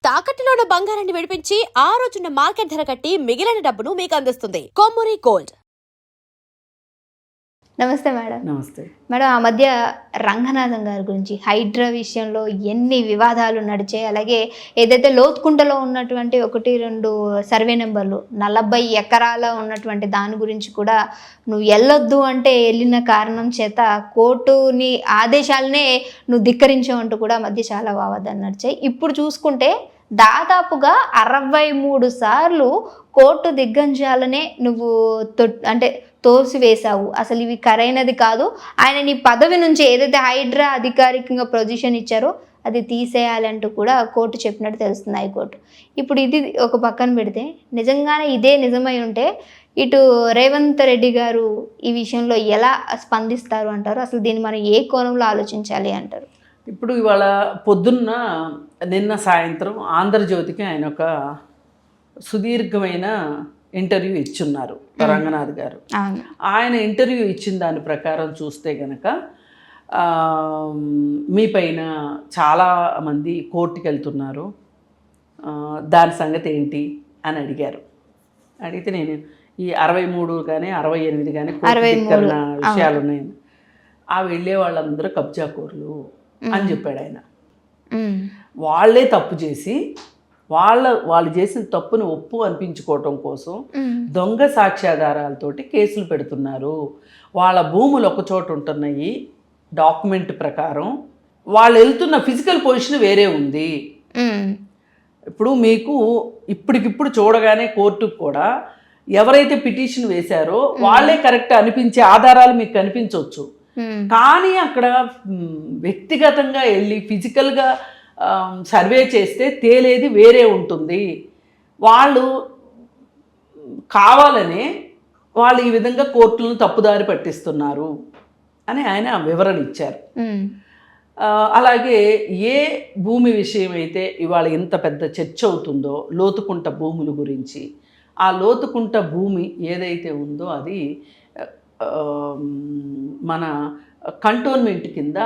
తాకట్టులో ఉన్న బంగారాన్ని విడిపించి ఆ రోజున్న మార్కెట్ ధర కట్టి మిగిలిన డబ్బును మీకు అందిస్తుంది కొమ్మూరి గోల్డ్. నమస్తే మేడం. నమస్తే మేడం, ఆ మధ్య రంగనాథన్ గారి గురించి హైడ్రా విషయంలో ఎన్ని వివాదాలు నడిచాయి. అలాగే ఏదైతే లోతుకుంటలో ఉన్నటువంటి 1-2 సర్వే నెంబర్లు 40 ఎకరాల ఉన్నటువంటి దాని గురించి కూడా నువ్వు వెళ్ళొద్దు అంటే వెళ్ళిన కారణం చేత కోర్టుని ఆదేశాలనే నువ్వు ధిక్కరించావంటూ కూడా మధ్య చాలా వివాదాలు నడిచాయి. ఇప్పుడు చూసుకుంటే దాదాపుగా 63 సార్లు కోర్టు దిగ్గంజాలనే నువ్వు అంటే తోసివేశావు. అసలు ఇవి కరైనది కాదు, ఆయన నీ పదవి నుంచి ఏదైతే హైడ్రా అధికారికంగా పొజిషన్ ఇచ్చారో అది తీసేయాలంటూ కూడా కోర్టు చెప్పినట్టు తెలుస్తుంది హైకోర్టు. ఇప్పుడు ఇది ఒక పక్కన పెడితే నిజంగానే ఇదే నిజమై ఉంటే ఇటు రేవంత్ రెడ్డి గారు ఈ విషయంలో ఎలా స్పందిస్తారు అంటారు? అసలు దీన్ని మనం ఏ కోణంలో ఆలోచించాలి అంటారు? ఇప్పుడు ఇవాళ పొద్దున్న నిన్న సాయంత్రం ఆంధ్రజ్యోతికి ఆయన ఒక సుదీర్ఘమైన ఇంటర్వ్యూ ఇచ్చున్నారు రంగనాథ్ గారు. ఆయన ఇంటర్వ్యూ ఇచ్చిన దాని ప్రకారం చూస్తే గనక మీ పైన చాలామంది కోర్టుకి వెళ్తున్నారు, దాని సంగతి ఏంటి అని అడిగారు. అడిగితే నేను ఈ 63 కానీ 68 కానీ కోర్టు విషయాలు ఉన్నాయని, ఆ వెళ్ళే వాళ్ళందరూ కబ్జాకోర్లు అని చెప్పాడు ఆయన. వాళ్ళే తప్పు చేసి వాళ్ళు చేసిన తప్పును ఒప్పు అనిపించుకోవటం కోసం దొంగ సాక్ష్యాధారాలతోటి కేసులు పెడుతున్నారు. వాళ్ళ భూములు ఒక చోట ఉంటున్నాయి, డాక్యుమెంట్ ప్రకారం వాళ్ళు వెళ్తున్న ఫిజికల్ పొజిషన్ వేరే ఉంది. ఇప్పుడు మీకు ఇప్పటికిప్పుడు చూడగానే కోర్టుకు కూడా ఎవరైతే పిటిషన్ వేశారో వాళ్ళే కరెక్ట్ అనిపించే ఆధారాలు మీకు కనిపించవచ్చు. కానీ అక్కడ వ్యక్తిగతంగా వెళ్ళి ఫిజికల్గా సర్వే చేస్తే తేలేది వేరే ఉంటుంది. వాళ్ళు కావాలనే వాళ్ళు ఈ విధంగా కోర్టులను తప్పుదారి పట్టిస్తున్నారు అని ఆయన వివరణ ఇచ్చారు. అలాగే ఏ భూమి విషయం అయితే ఇవాళ ఇంత పెద్ద చర్చ అవుతుందో లోతుకుంట భూముల గురించి, ఆ లోతుకుంట భూమి ఏదైతే ఉందో అది మన కంటోన్మెంట్ కింద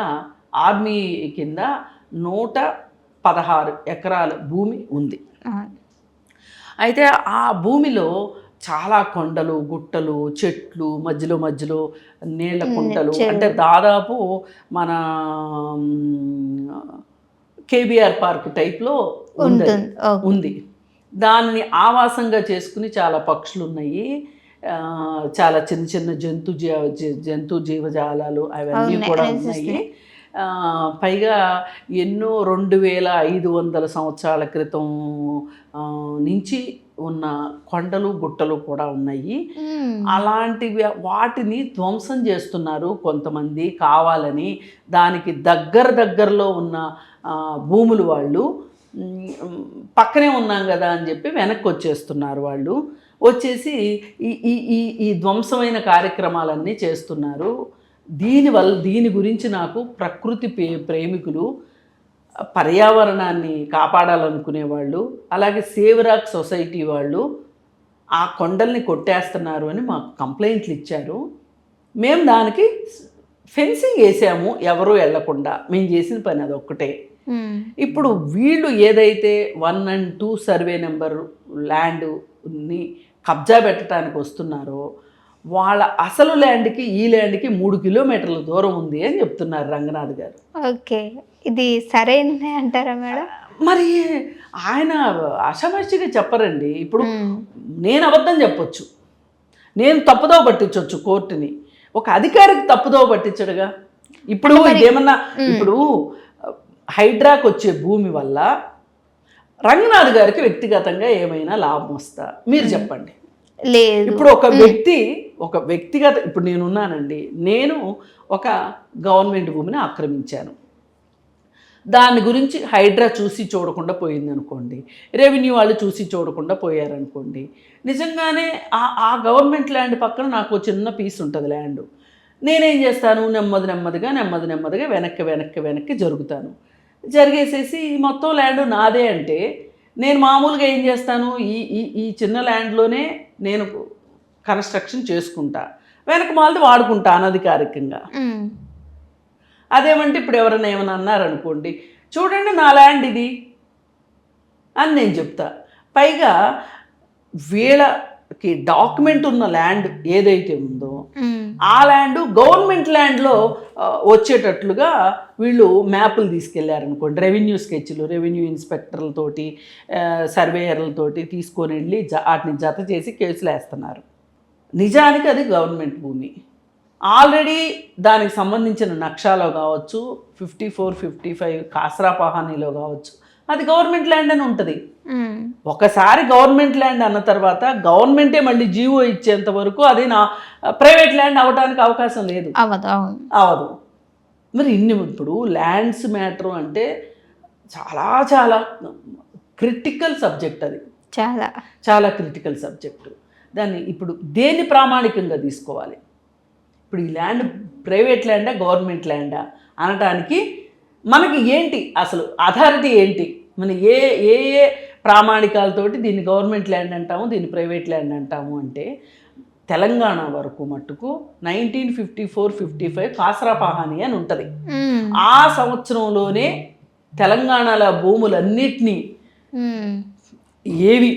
ఆర్మీ కింద 116 ఎకరాల భూమి ఉంది. అయితే ఆ భూమిలో చాలా కొండలు, గుట్టలు, చెట్లు, మధ్యలో నీళ్ల కుంటలు, అంటే దాదాపు మన కేబీఆర్ పార్క్ టైప్లో ఉంది. దాన్ని ఆవాసంగా చేసుకుని చాలా పక్షులు ఉన్నాయి, చాలా చిన్న జంతు జీవజాలాలు అవన్నీ కూడా ఉన్నాయి. పైగా ఎన్నో 2500 సంవత్సరాల క్రితం నుంచి ఉన్న కొండలు గుట్టలు కూడా ఉన్నాయి. అలాంటివి వాటిని ధ్వంసం చేస్తున్నారు కొంతమంది కావాలని. దానికి దగ్గరలో ఉన్న భూములు వాళ్ళు పక్కనే ఉన్నాం కదా అని చెప్పి వెనక్కి వచ్చేస్తున్నారు. వాళ్ళు వచ్చేసి ఈ ధ్వంసమైన కార్యక్రమాలన్నీ చేస్తున్నారు. దీని గురించి నాకు ప్రకృతి ప్రేమికులు, పర్యావరణాన్ని కాపాడాలనుకునే వాళ్ళు, అలాగే సేవరాక్ సొసైటీ వాళ్ళు ఆ కొండల్ని కొట్టేస్తున్నారు అని మాకు కంప్లైంట్లు ఇచ్చారు. మేము దానికి ఫెన్సింగ్ వేసాము, ఎవరూ వెళ్లకుండా. మేము చేసిన పని అదొక్కటే. ఇప్పుడు వీళ్ళు ఏదైతే 1 and 2 సర్వే నెంబర్ ల్యాండ్ని కబ్జా పెట్టడానికి వస్తున్నారో వాళ్ళ అసలు ల్యాండ్కి ఈ ల్యాండ్కి 3 కిలోమీటర్ల దూరం ఉంది అని చెప్తున్నారు రంగనాథ్ గారు. ఓకే, ఇది సరైనదే అంటారా మేడం? మరి ఆయన అసమస్యగా చెప్పరండి. ఇప్పుడు నేను అబద్ధం చెప్పొచ్చు, నేను తప్పుదో పట్టించవచ్చు కోర్టుని, ఒక అధికారికి తప్పుదో పట్టించడుగా. ఇప్పుడు ఏమన్నా ఇప్పుడు హైడ్రాకి వచ్చే భూమి వల్ల రంగనాథ్ గారికి వ్యక్తిగతంగా ఏమైనా లాభం వస్తా మీరు చెప్పండి. లేదు. ఇప్పుడు ఒక వ్యక్తిగత ఇప్పుడు నేనున్నానండి, నేను ఒక గవర్నమెంట్ భూమిని ఆక్రమించాను. దాని గురించి హైడ్రా చూసి చూడకుండా పోయింది అనుకోండి, రెవెన్యూ వాళ్ళు చూసి చూడకుండా పోయారనుకోండి, నిజంగానే ఆ గవర్నమెంట్ ల్యాండ్ పక్కన నాకు చిన్న పీస్ ఉంటుంది ల్యాండ్. నేనేం చేస్తాను, నెమ్మదిగా వెనక్కి జరుగుతాను. జరిగేసేసి మొత్తం ల్యాండ్ నాదే అంటే నేను మామూలుగా ఏం చేస్తాను, ఈ చిన్న ల్యాండ్లోనే నేను కన్స్ట్రక్షన్ చేసుకుంటా, వెనక మాలది వాడుకుంటా అనధికారికంగా. అదేమంటే ఇప్పుడు ఎవరైనా ఏమైనా అన్నారనుకోండి, చూడండి నా ల్యాండ్ ఇది అని నేను చెప్తా. పైగా వీళ్ళకి డాక్యుమెంట్ ఉన్న ల్యాండ్ ఏదైతే ఉందో ఆ ల్యాండ్ గవర్నమెంట్ ల్యాండ్లో వచ్చేటట్లుగా వీళ్ళు మ్యాపులు తీసుకెళ్లారనుకోండి, రెవెన్యూ స్కెచ్లు, రెవెన్యూ ఇన్స్పెక్టర్లతోటి సర్వేయర్లతోటి తీసుకొని వెళ్ళి వాటిని జత చేసి కేసులు వేస్తున్నారు. నిజానికి అది గవర్నమెంట్ భూమి. ఆల్రెడీ దానికి సంబంధించిన నక్షాలో కావచ్చు, 54, 55 కాసరా పహానీలో కావచ్చు, అది గవర్నమెంట్ ల్యాండ్ అని ఉంటుంది. ఒకసారి గవర్నమెంట్ ల్యాండ్ అన్న తర్వాత గవర్నమెంటే మళ్ళీ జీవో ఇచ్చేంత వరకు అది నా ప్రైవేట్ ల్యాండ్ అవడానికి అవకాశం లేదు, అవదు. మరి ఇప్పుడు ల్యాండ్స్ మ్యాటర్ అంటే చాలా చాలా క్రిటికల్ సబ్జెక్ట్, అది చాలా చాలా క్రిటికల్ సబ్జెక్టు. దాన్ని ఇప్పుడు దేన్ని ప్రామాణికంగా తీసుకోవాలి? ఇప్పుడు ఈ ల్యాండ్ ప్రైవేట్ ల్యాండా గవర్నమెంట్ ల్యాండా అనడానికి మనకి ఏంటి అసలు అథారిటీ ఏంటి? మన ఏ ఏ ఏ ప్రామాణికాలతోటి దీన్ని గవర్నమెంట్ ల్యాండ్ అంటాము, దీన్ని ప్రైవేట్ ల్యాండ్ అంటాము అంటే తెలంగాణ వరకు మట్టుకు 1954-55 కాసరా పహానీ అని ఉంటుంది. ఆ సంవత్సరంలోనే తెలంగాణలో భూములన్నిటినీ ఏవి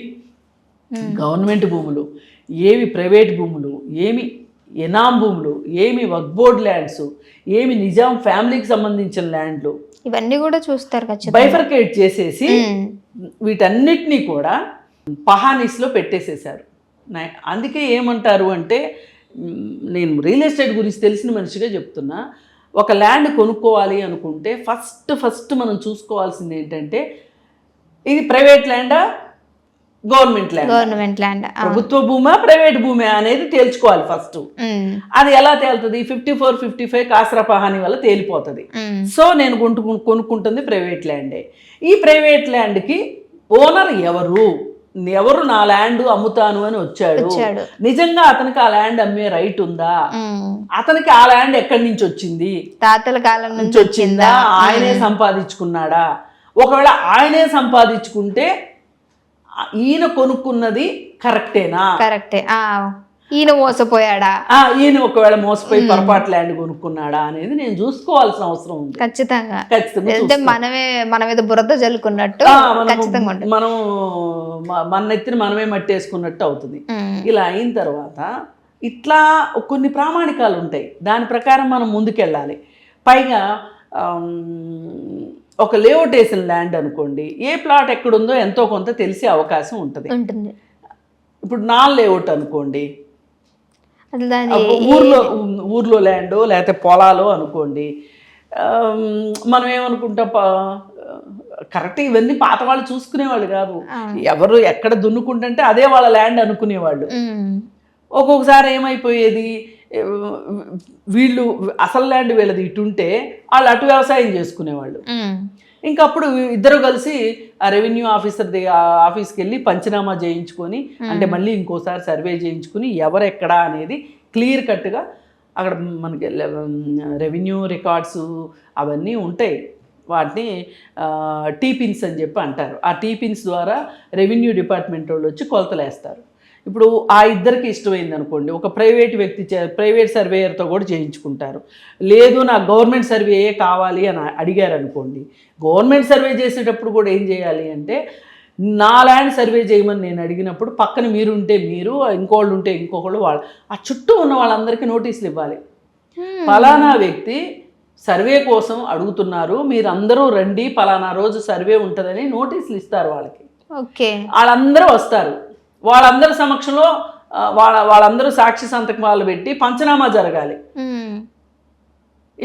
గవర్నమెంట్ భూములు, ఏవి ప్రైవేట్ భూములు, ఏమి ఎనాం భూములు, ఏమి వక్ఫ్ బోర్డ్ ల్యాండ్స్, ఏమి నిజాం ఫ్యామిలీకి సంబంధించిన ల్యాండ్లు, ఇవన్నీ కూడా చూస్తారు ఖచ్చితంగా. బైఫర్కేట్ చేసేసి వీటన్నిటినీ కూడా పహానీస్లో పెట్టేసేసారు. అందుకే ఏమంటారు అంటే, నేను రియల్ ఎస్టేట్ గురించి తెలిసిన మనిషిగా చెప్తున్నా, ఒక ల్యాండ్ కొనుక్కోవాలి అనుకుంటే ఫస్ట్ మనం చూసుకోవాల్సింది ఏంటంటే ఇది ప్రైవేట్ ల్యాండా గవర్నమెంట్ ల్యాండ్, ప్రభుత్వ భూమా ప్రైవేట్ భూమా అనేది తేల్చుకోవాలి ఫస్ట్. అది ఎలా తేలుతుంది? 54-55 కాసరా పహానీ వల్ల తేలిపోతుంది. సో నేను కొనుక్కుంటుంది ప్రైవేట్ ల్యాండే. ఈ ప్రైవేట్ ల్యాండ్కి ఓనర్ ఎవరు నా ల్యాండ్ అమ్ముతాను అని వచ్చాడు, నిజంగా అతనికి ఆ ల్యాండ్ అమ్మే రైట్ ఉందా? అతనికి ఆ ల్యాండ్ ఎక్కడి నుంచి వచ్చింది? తాతల కాలం నుంచి వచ్చిందా? ఆయనే సంపాదించుకున్నాడా? ఒకవేళ ఆయనే సంపాదించుకుంటే ఈయన కొనుక్కున్నది కరెక్టేనా? కరెక్టే. ఈయన మోసపోయాడా? ఈయన ఒకవేళ మోసపోయి పొరపాటు ల్యాండ్ కొనుక్కున్నాడా అనేది నేను చూసుకోవాల్సిన అవసరం ఉంది. ఖచ్చితంగా మన మీద బురద జల్లుకున్నట్టు మనం మన నెత్తిని మనమే మట్టేసుకున్నట్టు అవుతుంది. ఇలా అయిన తర్వాత ఇట్లా కొన్ని ప్రామాణికాలు ఉంటాయి, దాని ప్రకారం మనం ముందుకెళ్ళాలి. పైగా ఒక లేఅవుట్ వేసిన ల్యాండ్ అనుకోండి, ఏ ప్లాట్ ఎక్కడుందో ఎంతో కొంత తెలిసే అవకాశం ఉంటుంది. ఇప్పుడు లేఅవుట్ అనుకోండి, ఊర్లో ల్యాండో లేకపోతే పొలాలో అనుకోండి, మనం ఏమనుకుంటాం, కరెక్ట్ ఇవన్నీ పాత వాళ్ళు చూసుకునేవాళ్ళు కాదు. ఎవరు ఎక్కడ దున్నుకుంటుంటే అదే వాళ్ళ ల్యాండ్ అనుకునేవాళ్ళు. ఒక్కొక్కసారి ఏమైపోయేది, వీళ్ళు అసలు ల్యాండ్ వీళ్ళది ఇటుంటే వాళ్ళు అటు వ్యవసాయం చేసుకునేవాళ్ళు. ఇంకప్పుడు ఇద్దరు కలిసి ఆ రెవెన్యూ ఆఫీస్కి వెళ్ళి పంచనామా చేయించుకొని, అంటే మళ్ళీ ఇంకోసారి సర్వే చేయించుకుని ఎవరెక్కడా అనేది క్లియర్ కట్గా అక్కడ మనకి రెవెన్యూ రికార్డ్స్ అవన్నీ ఉంటాయి. వాటిని టీపిన్స్ అని చెప్పి అంటారు. ఆ టీపిన్స్ ద్వారా రెవెన్యూ డిపార్ట్మెంట్ వాళ్ళు వచ్చి కొలతలేస్తారు. ఇప్పుడు ఆ ఇద్దరికి ఇష్టమైంది అనుకోండి, ఒక ప్రైవేట్ సర్వేయర్తో కూడా చేయించుకుంటారు. లేదు నాకు గవర్నమెంట్ సర్వేయే కావాలి అని అడిగారు అనుకోండి, గవర్నమెంట్ సర్వే చేసేటప్పుడు కూడా ఏం చేయాలి అంటే, నా ల్యాండ్ సర్వే చేయమని నేను అడిగినప్పుడు పక్కన మీరుంటే మీరు, ఇంకోళ్ళు ఉంటే ఇంకొకళ్ళు, ఆ చుట్టూ ఉన్న వాళ్ళందరికీ నోటీసులు ఇవ్వాలి. ఫలానా వ్యక్తి సర్వే కోసం అడుగుతున్నారు, మీరు అందరూ రండి, పలానా రోజు సర్వే ఉంటుందని నోటీసులు ఇస్తారు వాళ్ళకి. వాళ్ళందరూ వస్తారు, వాళ్ళందరి సమక్షంలో వాళ్ళందరూ సాక్షి సంతకాలు పెట్టి పంచనామా జరగాలి.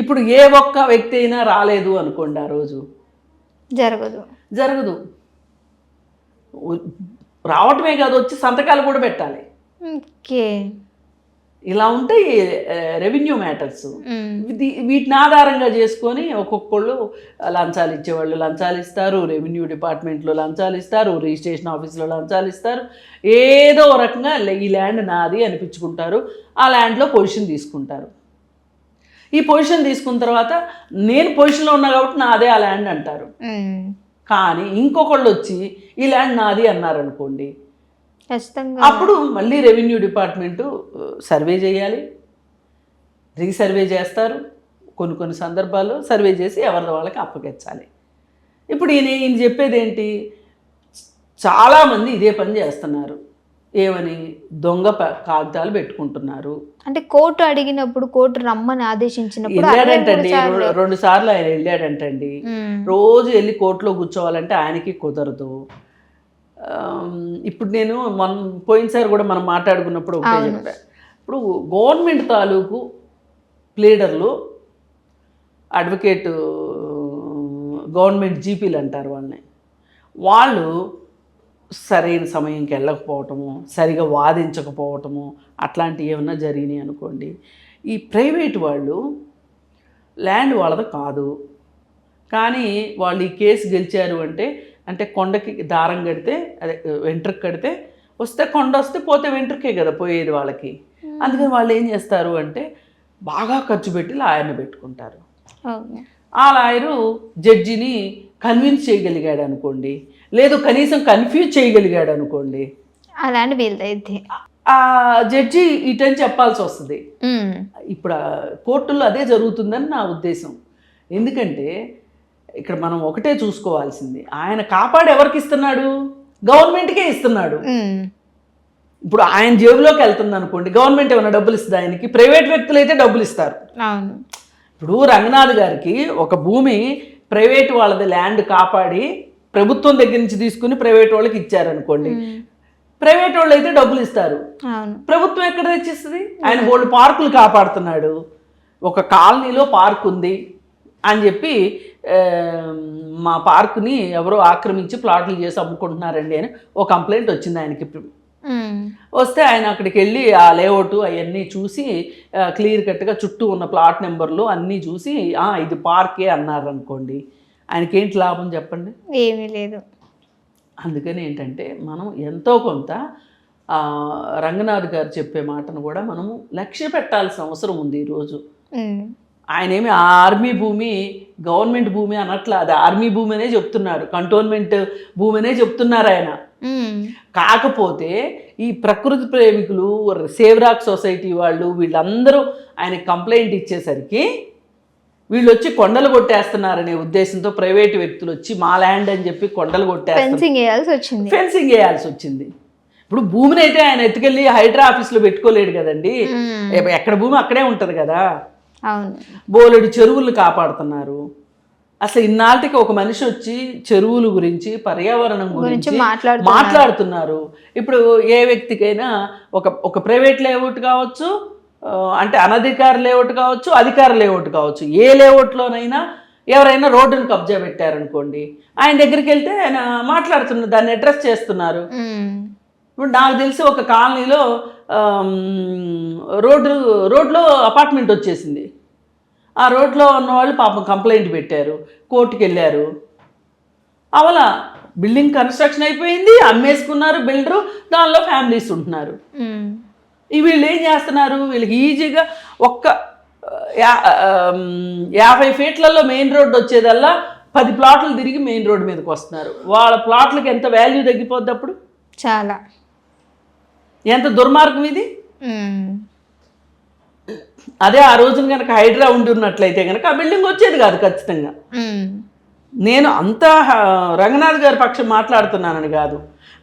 ఇప్పుడు ఏ ఒక్క వ్యక్తి అయినా రాలేదు అనుకోండి, ఆ రోజు జరగదు. రావటమే కాదు, వచ్చి సంతకాలు కూడా పెట్టాలి. ఇలా ఉంటాయి రెవెన్యూ మ్యాటర్స్. వీటిని ఆధారంగా చేసుకొని ఒక్కొక్కళ్ళు లంచాలు ఇచ్చేవాళ్ళు లంచాలు ఇస్తారు, రెవెన్యూ డిపార్ట్మెంట్లో లంచాలు ఇస్తారు, రిజిస్ట్రేషన్ ఆఫీస్లో లంచాలు ఇస్తారు. ఏదో రకంగా ఈ ల్యాండ్ నాది అనిపించుకుంటారు, ఆ ల్యాండ్లో పొజిషన్ తీసుకుంటారు. ఈ పొజిషన్ తీసుకున్న తర్వాత నేను పొజిషన్లో ఉన్నా కాబట్టి నాదే ఆ ల్యాండ్ అంటారు. కానీ ఇంకొకళ్ళు వచ్చి ఈ ల్యాండ్ నాది అన్నారనుకోండి, అప్పుడు మళ్ళీ రెవెన్యూ డిపార్ట్మెంటు సర్వే చేయాలి, రీసర్వే చేస్తారు. కొన్ని సందర్భాల్లో సర్వే చేసి ఎవరి వాళ్ళకి అప్పగించాలి. ఇప్పుడు ఈయన చెప్పేది ఏంటి, చాలామంది ఇదే పని చేస్తున్నారు. ఏమని దొంగ కాగితాలు పెట్టుకుంటున్నారు. అంటే కోర్టు అడిగినప్పుడు, కోర్టు రమ్మని ఆదేశించినప్పుడు వెళ్ళాడంటండి 2 సార్లు ఆయన వెళ్ళాడంటండి. రోజు వెళ్ళి కోర్టులో కూర్చోవాలంటే ఆయనకి కుదరదు. ఇప్పుడు నేను పోయినసారి కూడా మనం మాట్లాడుకున్నప్పుడు ఒకటే చెప్పా. ఇప్పుడు గవర్నమెంట్ తాలూకు ప్లీడర్లు, అడ్వకేట్, గవర్నమెంట్ జీపీలు అంటారు వాళ్ళని, వాళ్ళు సరైన సమయంకి వెళ్ళకపోవటము, సరిగా వాదించకపోవటము, అట్లాంటివి ఏమన్నా జరిగినాయి అనుకోండి, ఈ ప్రైవేట్ వాళ్ళు ల్యాండ్ వాళ్ళది కాదు, కానీ వాళ్ళు ఈ కేసు గెలిచారు అంటే కొండకి దారం కడితే, అదే వెంట్రుక కడితే వస్తే కొండ వస్తే, పోతే వెంట్రుకే కదా పోయేది వాళ్ళకి. అందుకని వాళ్ళు ఏం చేస్తారు అంటే బాగా ఖర్చు పెట్టి లాయర్ని పెట్టుకుంటారు. ఆ లాయరు జడ్జిని కన్విన్స్ చేయగలిగాడు అనుకోండి, లేదు కనీసం కన్ఫ్యూజ్ చేయగలిగాడు అనుకోండి, అలాంటి వీళ్ళైతే ఆ జడ్జి ఇటని చెప్పాల్సి వస్తుంది. ఇప్పుడు కోర్టుల్లో అదే జరుగుతుందని నా ఉద్దేశం. ఎందుకంటే ఇక్కడ మనం ఒకటే చూసుకోవాల్సింది, ఆయన కాపాడు ఎవరికి ఇస్తున్నాడు? గవర్నమెంట్కే ఇస్తున్నాడు. ఇప్పుడు ఆయన జేబులోకి వెళ్తుంది అనుకోండి, గవర్నమెంట్ ఏమైనా డబ్బులు ఇస్తుంది ఆయనకి? ప్రైవేట్ వ్యక్తులు అయితే డబ్బులు ఇస్తారు. ఇప్పుడు రంగనాథ్ గారికి ఒక భూమి ప్రైవేట్ వాళ్ళది ల్యాండ్ కాపాడి ప్రభుత్వం దగ్గర నుంచి తీసుకుని ప్రైవేట్ వాళ్ళకి ఇచ్చారనుకోండి, ప్రైవేట్ వాళ్ళు అయితే డబ్బులు ఇస్తారు. ప్రభుత్వం ఎక్కడ తెచ్చిస్తుంది? ఆయన బోల్డ్ పార్కులు కాపాడుతున్నాడు. ఒక కాలనీలో పార్క్ ఉంది అని చెప్పి, మా పార్కుని ఎవరో ఆక్రమించి ప్లాట్లు చేసి అమ్ముకుంటున్నారండి అని ఒక కంప్లైంట్ వచ్చింది ఆయనకి. వస్తే ఆయన అక్కడికి వెళ్ళి ఆ లేఅవుట్ అవన్నీ చూసి క్లియర్ కట్గా చుట్టూ ఉన్న ప్లాట్ నెంబర్లు అన్నీ చూసి ఇది పార్కే అన్నారు అనుకోండి, ఆయనకి ఏంటి లాభం చెప్పండి? ఏమీ లేదు. అందుకని ఏంటంటే మనం ఎంతో కొంత రంగనాథ్ గారు చెప్పే మాటను కూడా మనము లక్ష్య పెట్టాల్సిన అవసరం ఉంది ఈరోజు. ఆయన ఏమి ఆర్మీ భూమి గవర్నమెంట్ భూమి అనట్లా, అది ఆర్మీ భూమి అనే చెప్తున్నారు, కంటోన్మెంట్ భూమి అనే చెప్తున్నారు ఆయన. కాకపోతే ఈ ప్రకృతి ప్రేమికులు, సేవరాక్ సొసైటీ వాళ్ళు, వీళ్ళందరూ ఆయన కంప్లైంట్ ఇచ్చేసరికి వీళ్ళు వచ్చి కొండలు కొట్టేస్తున్నారనే ఉద్దేశంతో ప్రైవేట్ వ్యక్తులు వచ్చి మా ల్యాండ్ అని చెప్పి కొండలు కొట్టేస్తారు, ఫెన్సింగ్ వేయాల్సి వచ్చింది. ఇప్పుడు భూమిని అయితే ఆయన ఎత్తుకెళ్ళి హైడ్రా ఆఫీస్లో పెట్టుకోలేడు కదండి, ఎక్కడ భూమి అక్కడే ఉంటుంది కదా. బోలెడు చెరువులు కాపాడుతున్నారు. అసలు ఇన్నాళ్ళకి ఒక మనిషి వచ్చి చెరువుల గురించి, పర్యావరణం గురించి మాట్లాడుతున్నారు. ఇప్పుడు ఏ వ్యక్తికైనా ఒక ప్రైవేట్ లేఅవుట్ కావచ్చు, అంటే అనధికార లేఅవుట్ కావచ్చు, అధికార లేఅవుట్ కావచ్చు, ఏ లేఅవుట్లోనైనా ఎవరైనా రోడ్డును కబ్జా పెట్టారనుకోండి, ఆయన దగ్గరికి వెళ్తే ఆయన మాట్లాడుతున్నారు, దాన్ని అడ్రస్ చేస్తున్నారు. ఇప్పుడు నాకు తెలిసి ఒక కాలనీలో రోడ్లో అపార్ట్మెంట్ వచ్చేసింది. ఆ రోడ్లో ఉన్న వాళ్ళు పాపం కంప్లైంట్ పెట్టారు, కోర్టుకు వెళ్ళారు. అవలా బిల్డింగ్ కన్స్ట్రక్షన్ అయిపోయింది, అమ్మేసుకున్నారు బిల్డరు, దానిలో ఫ్యామిలీస్ ఉంటున్నారు. వీళ్ళు ఏం చేస్తున్నారు? వీళ్ళకి ఈజీగా 50 ఫీట్లలో మెయిన్ రోడ్డు వచ్చేదల్లా 10 ప్లాట్లు తిరిగి మెయిన్ రోడ్డు మీదకి వస్తున్నారు. వాళ్ళ ప్లాట్లకి ఎంత వాల్యూ తగ్గిపోద్ది అప్పుడు? చాలా. ఎంత దుర్మార్గం ఇది. అదే ఆ రోజున కనుక హైడ్రా ఉండి ఉన్నట్లయితే కనుక ఆ బిల్డింగ్ వచ్చేది కాదు ఖచ్చితంగా. నేను అంతా రంగనాథ్ గారి పక్షం మాట్లాడుతున్నానని కాదు,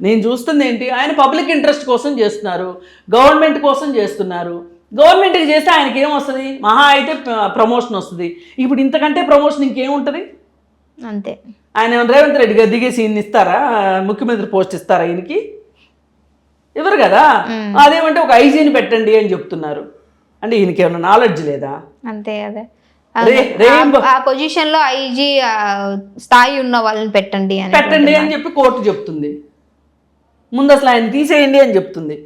నేను చూస్తుంది ఏంటి, ఆయన పబ్లిక్ ఇంట్రెస్ట్ కోసం చేస్తున్నారు, గవర్నమెంట్ కోసం చేస్తున్నారు. గవర్నమెంట్కి చేస్తే ఆయనకి ఏమొస్తుంది? మహా అయితే ప్రమోషన్ వస్తుంది. ఇప్పుడు ఇంతకంటే ప్రమోషన్ ఇంకేముంటుంది? అంతే. ఆయన రేవంత్ రెడ్డి గారు దిగేసి ఈయన ఇస్తారా? ముఖ్యమంత్రి పోస్ట్ ఇస్తారా ఈయనకి? ఎవరు కదా. అదేమంటే ఒక ఐజీని పెట్టండి అని చెప్తున్నారు. అంటే ఈయనకి ఏమైనా నాలెడ్జ్ లేదా? అంతే కదా. ఆ పొజిషన్ లో ఐజీ స్థాయి ఉన్న వాళ్ళని పెట్టండి అని చెప్పి కోర్టు చెప్తుంది. ముందు అసలు ఆయన తీసేయండి అని చెప్తుంది.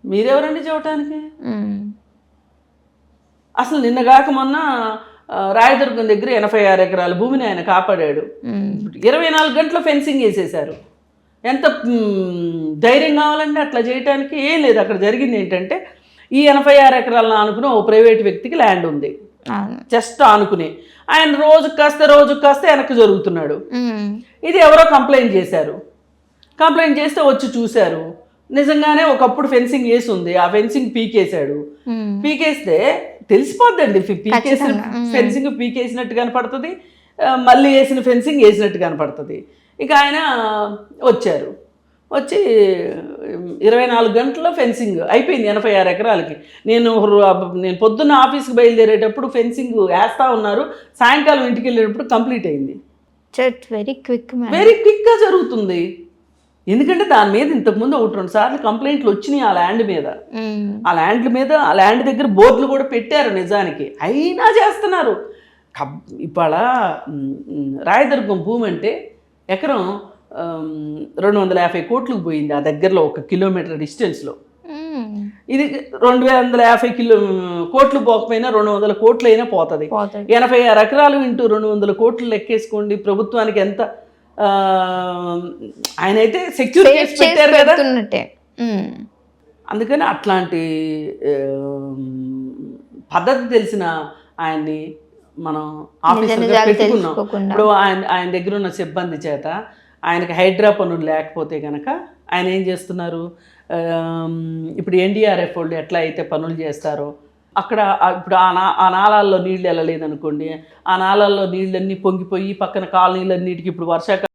మీరెవరండి చెప్పడానికి? అసలు నిన్నగాక మొన్న రాయదుర్గం దగ్గర 86 ఎకరాల భూమిని ఆయన కాపాడాడు. 24 గంటలు ఫెన్సింగ్ వేసేశారు. ఎంత ధైర్యం కావాలంటే అట్లా చేయడానికి? ఏం లేదు. అక్కడ జరిగింది ఏంటంటే, ఈ 86 ఎకరాలను ఆనుకుని ఓ ప్రైవేట్ వ్యక్తికి ల్యాండ్ ఉంది, జస్ట్ ఆనుకుని. ఆయన రోజుకు కాస్త వెనక్కి జరుగుతున్నాడు. ఇది ఎవరో కంప్లైంట్ చేశారు. కంప్లైంట్ చేస్తే వచ్చి చూశారు, నిజంగానే ఒకప్పుడు ఫెన్సింగ్ వేసి ఉంది. ఆ ఫెన్సింగ్ పీకేశాడు. పీకేస్తే తెలిసిపోద్దండి, ఫెన్సింగ్ పీకేసినట్టు కనపడుతుంది, మళ్ళీ వేసిన ఫెన్సింగ్ వేసినట్టు కనపడుతుంది. ఇక ఆయన వచ్చారు, వచ్చి 24 గంటల్లో ఫెన్సింగ్ అయిపోయింది 86 ఎకరాలకి. నేను పొద్దున్న ఆఫీస్కి బయలుదేరేటప్పుడు ఫెన్సింగ్ వేస్తూ ఉన్నారు, సాయంకాలం ఇంటికి వెళ్ళేటప్పుడు కంప్లీట్ అయింది. వెరీ క్విక్ వెరీ క్విక్గా జరుగుతుంది. ఎందుకంటే దాని మీద ఇంతకుముందు 1-2 సార్లు కంప్లైంట్లు వచ్చినాయి ఆ ల్యాండ్ మీద. ఆ ల్యాండ్ దగ్గర బోర్డులు కూడా పెట్టారు నిజానికి, అయినా చేస్తున్నారు. ఇవాళ రాయదుర్గం భూమి అంటే ఎకరం 250 కోట్లకు పోయింది ఆ దగ్గరలో, 1 కిలోమీటర్ డిస్టెన్స్లో. ఇది 250 కోట్లు పోకపోయినా 200 కోట్లు అయినా పోతుంది. 86 ఎకరాలు ఇంటూ 200 కోట్లు లెక్కేసుకోండి, ప్రభుత్వానికి ఎంత. ఆయన అయితే సెక్యూర్ చేసి పెట్టారు కదా. అందుకని అట్లాంటి పద్ధతి తెలిసిన ఆయన్ని మనం ఆఫీసర్గా పెట్టుకున్నాం. ఇప్పుడు ఆయన దగ్గర ఉన్న సిబ్బంది చేత ఆయనకి హైడ్రా పనులు లేకపోతే కనుక ఆయన ఏం చేస్తున్నారు, ఇప్పుడు ఎన్డీఆర్ఎఫ్ వాళ్ళు ఎట్లా అయితే పనులు చేస్తారో అక్కడ ఇప్పుడు ఆ నాళాల్లో నీళ్ళు వెళ్ళలేదనుకోండి, ఆ నాళాల్లో నీళ్ళన్నీ పొంగిపోయి పక్కన కాలనీలన్నిటికీ ఇప్పుడు వర్షాకాలం